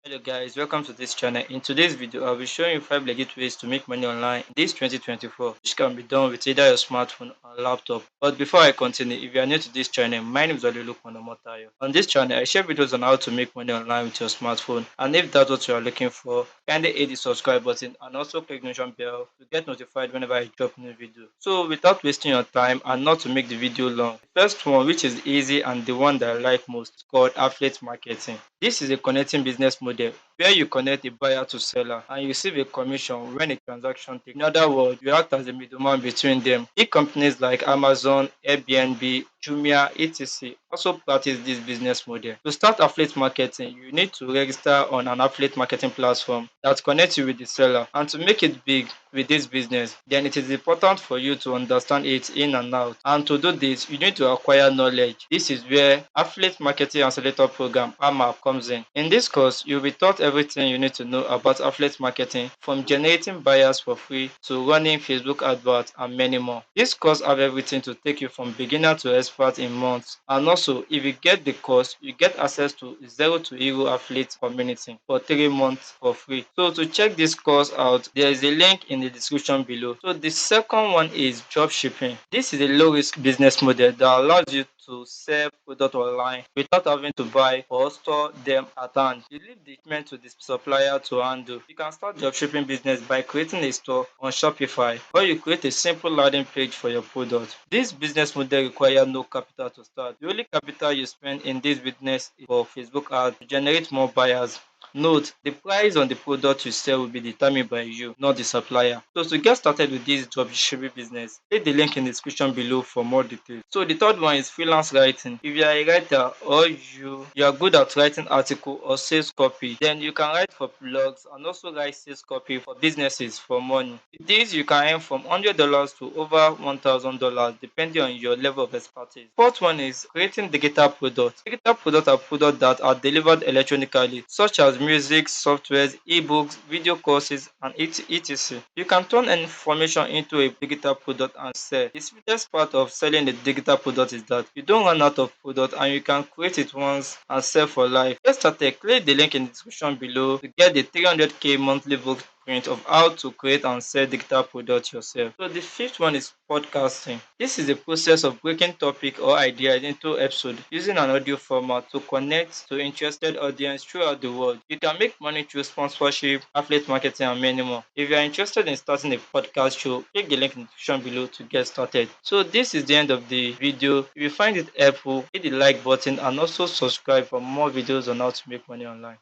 Hello guys, welcome to this channel. In today's video, I'll be showing you 5 legit ways to make money online this 2024, which can be done with either your smartphone or laptop. But before I continue, if you are new to this channel, my name is Olulukman Omotayo. On this channel, I share videos on how to make money online with your smartphone. And if that's what you are looking for, kindly hit the subscribe button and also click notification bell to get notified whenever I drop new video. So without wasting your time and not to make the video long, the first one, which is easy and the one that I like most, is called affiliate marketing. This is a connecting business model where you connect a buyer to seller and you receive a commission when a transaction takes. In other words, you act as a middleman between them. Big companies like Amazon, Airbnb, Jumia, etc. also practice this business model. To start affiliate marketing, you need to register on an affiliate marketing platform that connects you with the seller. And to make it big with this business, then it is important for you to understand it in and out. And to do this, you need to acquire knowledge. This is where affiliate marketing accelerator program AMAP comes in. In this course, you'll be taught everything you need to know about affiliate marketing, from generating buyers for free to running Facebook adverts and many more. This course have everything to take you from beginner to expert in months. And also, if you get the course, you get access to zero to hero affiliate community for 3 months for free. So to check this course out, there is a link in the description below. So the second one is drop shipping. This is a low risk business model that allows you to sell product online without having to buy or store them at hand. You leave the shipment to the supplier to handle. You can start dropshipping business by creating a store on Shopify, or you create a simple landing page for your product. This business model requires no capital to start. The only capital you spend in this business is for Facebook ads to generate more buyers. Note, the price on the product you sell will be determined by you, not the supplier. So to get started with this dropshipping business, hit the link in the description below for more details. So the third one is freelance writing. If you are a writer or you are good at writing article or sales copy, then you can write for blogs and also write sales copy for businesses for money. With this, you can earn from $100 to over $1,000 depending on your level of expertise. Fourth one is creating digital products. Digital products are products that are delivered electronically, such as music, softwares, ebooks, video courses, and etc. You can turn information into a digital product and sell. The sweetest part of selling a digital product is that you don't run out of product and you can create it once and sell for life. Get started. Click the link in the description below to get the 300k monthly blueprint of how to create and sell digital products yourself. So the fifth one is podcasting. This is the process of breaking topic or ideas into episode using an audio format to connect to interested audience throughout the world. You can make money through sponsorship, affiliate marketing, and many more. If you are interested in starting a podcast show, click the link in the description below to get started. So this is the end of the video. If you find it helpful, hit the like button and also subscribe for more videos on how to make money online.